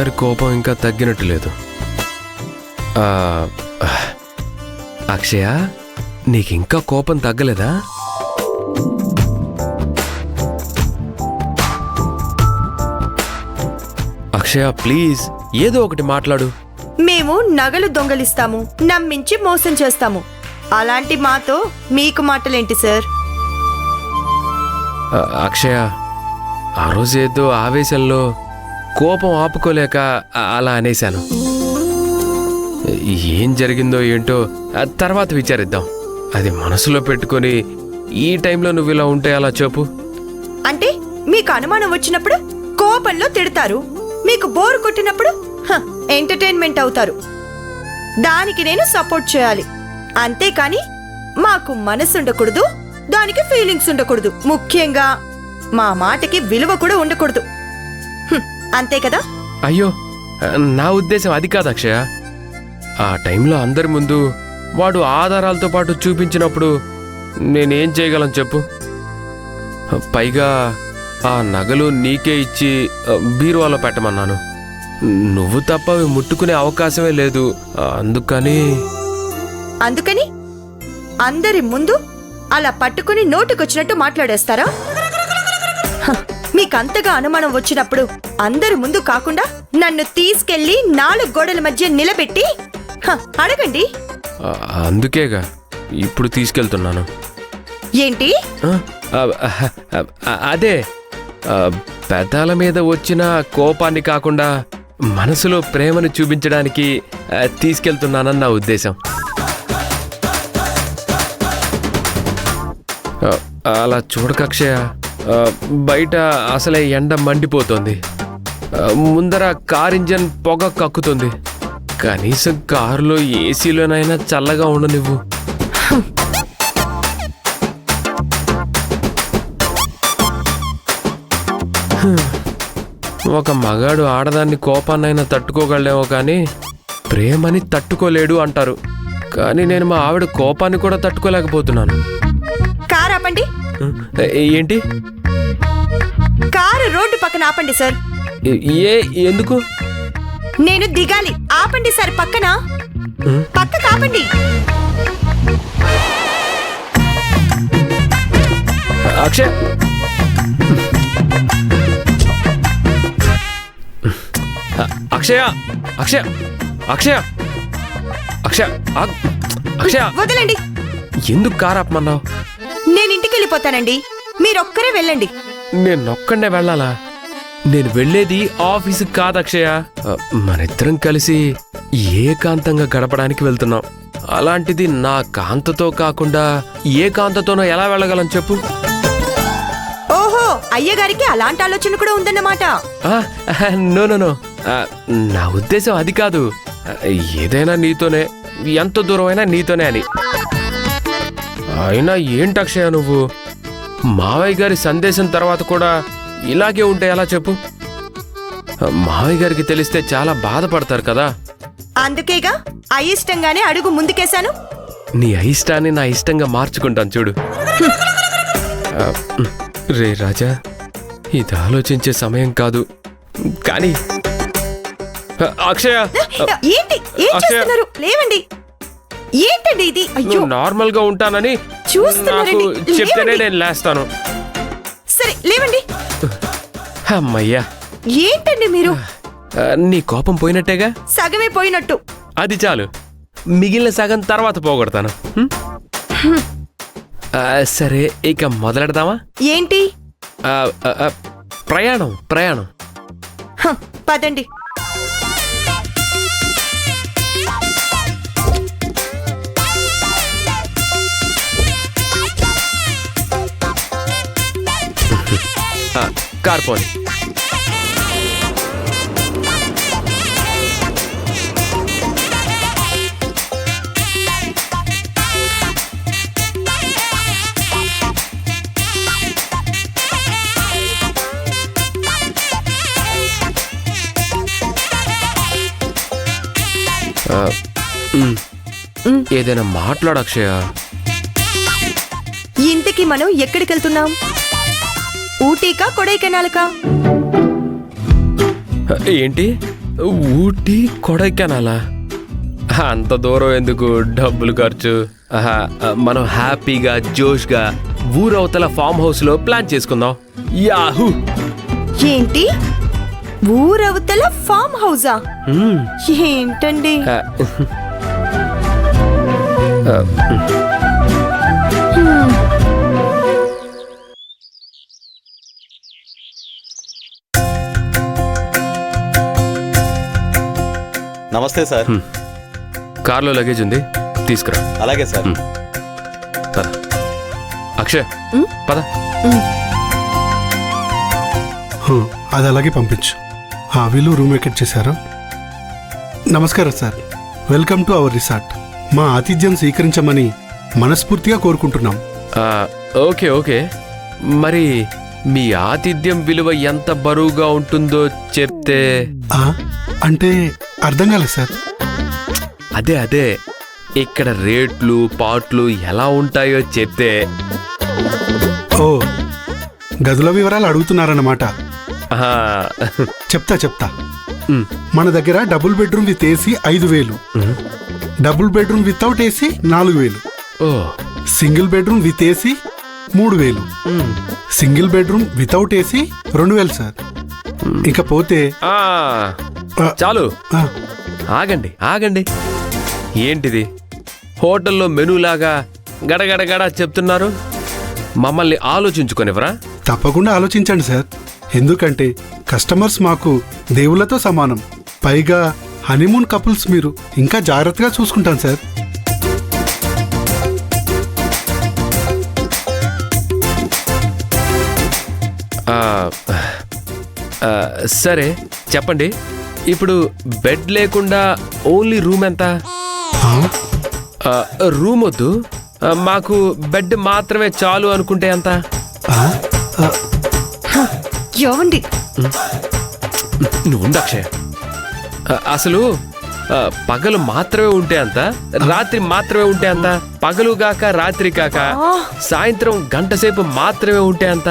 గారి కోపం ఇంకా తగ్గినట్టు లేదు. అక్షయ, నీకింకా కోపం తగ్గలేదా? అక్షయ ప్లీజ్ ఏదో ఒకటి మాట్లాడు. మేము నగలు దొంగలిస్తాము, నమ్మించి మోసం చేస్తాము. అలాంటి మాతో మీకు మాటలేంటి సార్? అక్షయ, ఆ రోజు ఏదో ఆవేశంలో కోపం ఆపుకోలేక అలా అనేశాను. ఏం జరిగిందో ఏంటో తర్వాత విచారిద్దాం. అది మనసులో పెట్టుకొని ఈ టైంలో నువ్వు ఇలా ఉంటే అలా చెప్పు. అంటే మీకు అనుమానం వచ్చినప్పుడు కోపంలో తిడతారు, మీకు బోరు కొట్టినప్పుడు ఎంటర్టైన్మెంట్ అవుతారు. దానికి నేను సపోర్ట్ చేయాలి, అంతేకాని మాకు మనసు ఉండకూడదు, దానికి ఫీలింగ్స్ ఉండకూడదు, ముఖ్యంగా మా మాటకి విలువ కూడా ఉండకూడదు. అంతే కదా? అయ్యో, నా ఉద్దేశం అది కాదు అక్షయ. ఆ టైంలో అందరి ముందు వాడు ఆధారాలతో పాటు చూపించినప్పుడు నేనేం చేయగలను చెప్పు? పైగా ఆ నగలు నీకే ఇచ్చి బీరువాలో పెట్టమన్నాను. నువ్వు తప్ప అవి ముట్టుకునే అవకాశమే లేదు. అందుకని అందరి ముందు అలా పట్టుకుని నోటుకొచ్చినట్టు మాట్లాడేస్తారా? మీకంతగా అనుమానం వచ్చినప్పుడు అందరి ముందు కాకుండా నన్ను తీసుకెళ్లి 4 గోడల మధ్య నిలబెట్టి అడగండి. అందుకేగా ఇప్పుడు తీసుకెళ్తున్నాను. ఏంటి? అదే, పెదాల మీద వచ్చిన కోపాన్ని కాకుండా మనసులో ప్రేమను చూపించడానికి తీసుకెళ్తున్నానని నా ఉద్దేశం. అలా చూడకక్షయ, బయట అసలే ఎండ మండిపోతుంది. ముందర కార్ ఇంజన్ పొగ కక్కుతుంది. కనీసం కారులో ఏసీలోనైనా చల్లగా ఉండనివ్వు. ఒక మగాడు ఆడదాన్ని కోపాన్నైనా తట్టుకోగలేమో కానీ ప్రేమని తట్టుకోలేడు అంటారు. కానీ నేను మా ఆవిడ కోపాన్ని కూడా తట్టుకోలేకపోతున్నాను. కారు ఆపండి. ఏంటి? కారు రోడ్డు పక్కన ఆపండి సార్. ఎందుకు? నేను దిగాలి. ఆపండి సార్, పక్కన పక్కకు ఆపండి. అక్షయ్, అక్షయ, అక్షయ, అక్షయ, అక్షయ, అక్షయ, వదలండి. ఎందుకు కారు ఆపమన్నావు? నేను ఇంటికి వెళ్ళిపోతానండి, మీరొక్కరే వెళ్ళండి. నేనొక్కడే వెళ్ళాలా? నేను వెళ్ళేది ఆఫీసుకి కాదు అక్షయ. మనిద్దరం కలిసి ఏకాంతంగా గడపడానికి వెళ్తున్నాం. అలాంటిది నా కాంతతో కాకుండా ఏ కాంతతోనో ఎలా వెళ్ళగలను చెప్పు? ఓహో, అయ్యగారికి అలాంటి ఆలోచన కూడా ఉందన్నమాట. నో నో నో, నా ఉద్దేశం అది కాదు. ఏదైనా నీతోనే, ఎంత దూరమైనా నీతోనే అని. అయినా ఏంటి అక్షయ నువ్వు? మావయ్య గారి సందేశం తర్వాత కూడా ఇలాగే ఉంటే ఎలా చెప్పు? మావయ్య గారికి తెలిస్తే చాలా బాధపడతారు కదా. అందుకేగా అయిష్టంగానే అడుగు ముందుకేశాను. నీ అయిష్టాన్ని నా ఇష్టంగా మార్చుకుంటాను చూడు. రే రాజా, ఇది ఆలోచించే సమయం కాదు. కానీ అక్షయ, ఏంటి? ఏం చేస్తున్నారు? లేవండి. ఏంటండి ఇది? అయ్యో, నార్మల్ గా ఉంటానని చూస్తున్నారండి. చెప్తేనే నేను లేస్తాను. సరే లేవండి. అమ్మయ్యా. ఏంటండి మీరు? నీ కోపం పోయినట్టేగా? సగమే పోయినట్టు. అది చాలు, మిగిలిన సగం తర్వాత పోగొడతాను. సరే, ఇక మొదలెడదామా? ఏంటి? ప్రయాణం. పదండి. కార్ పోనీ. ఏదైనా మాట్లాడు అక్షయ. ఇంతకీ మనం ఎక్కడికి వెళ్తున్నాం? ఊటీకా, కొడైకెనాల్కా? ఏంటి? ఊటీ కొడైకెనాలా? అంత దూరం ఎందుకు, డబ్బులు ఖర్చు. మనం హ్యాపీగా జోష్గా ఊరవతల ఫామ్ హౌస్ లో ప్లాన్ చేసుకుందాం. యాహూ! ఏంటి, ఊరవతల ఫామ్ హౌసా? ఏంటండి? నమస్తే సార్. కార్లో లగేజ్ ఉంది, తీసుకురా. అలాగే సార్. పద అక్షయ్, పద. అది అలాగే పంపించు. వీళ్ళు రూమ్ వెకెట్ చేశారు. నమస్కారం sir, welcome to our resort. మా ఆతిథ్యం స్వీకరించమని మనస్ఫూర్తిగా కోరుకుంటున్నాం. ఓకే ఓకే, మరి మీ ఆతిథ్యం విలువ ఎంత బరువుగా ఉంటుందో చెప్తే. అంటే అర్థం కాలేదు సార్. అదే అదే, ఇక్కడ రేట్లు పాట్లు ఎలా ఉంటాయో చెప్తే. ఓ, గదుల వివరాలు అడుగుతున్నారన్నమాట. చెప్తా. మన దగ్గర double bedroom with AC 5,000, double bedroom without AC 4,000, single bedroom with AC 3,000, single bedroom without AC 2,000 sir. ఇకపోతే చాలు, ఆగండి. ఏంటిది, హోటల్లో మెనూలాగా గడగడగడ చెప్తున్నారు? మమ్మల్ని ఆలోచించుకొనివరా? తప్పకుండా ఆలోచించండి సార్. ఎందుకంటే కస్టమర్స్ మాకు దేవుళ్లతో సమానం. పైగా హనీమూన్ కపుల్స్, మీరు ఇంకా జాగ్రత్తగా చూసుకుంటాను సార్. సరే చెప్పండి, ఇప్పుడు బెడ్ లేకుండా ఓన్లీ రూమ్ ఎంత? రూమ్ వద్దు, మాకు బెడ్ మాత్రమే చాలు అనుకుంటే ఎంత? ఏవండి, నువ్వు అక్షయ్, అసలు పగలు మాత్రమే ఉంటే అంత, రాత్రి మాత్రమే ఉంటే అంత, పగలు కాక రాత్రి కాక సాయంత్రం గంట సేపు మాత్రమే ఉంటే అంత?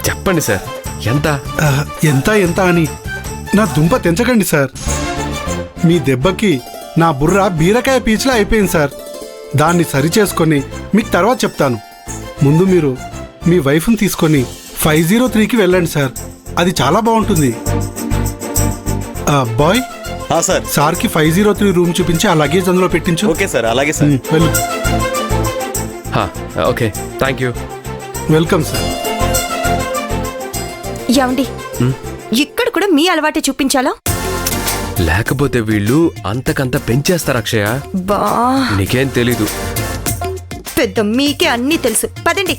చెప్పండి సార్, ఎంత? ఎంత అని నా దుంప తెంచకండి సార్. మీ దెబ్బకి నా బుర్ర బీరకాయ పీచులా అయిపోయింది సార్. దాన్ని సరిచేసుకొని మీకు తర్వాత చెప్తాను. ముందు మీరు మీ వైఫ్ని తీసుకొని 503కి వెళ్ళండి సార్, అది చాలా బాగుంటుంది. బాయ్, సార్కి 503 రూమ్ చూపించి ఆ లగేజ్ అందులో పెట్టించు. ఓకే సార్, అలాగే సార్. వెళ్ళు. Okay, thank you. Welcome sir. ఏవండి, ఇక్కడ కూడా మీ అలవాటే చూపించాలా? లేకపోతే వీళ్ళు అంతకంత పెంచేస్తారు అక్షయ. బా, నీకేం తెలీదు. పెద్ద మీకే అన్నీ తెలుసు. పదండి.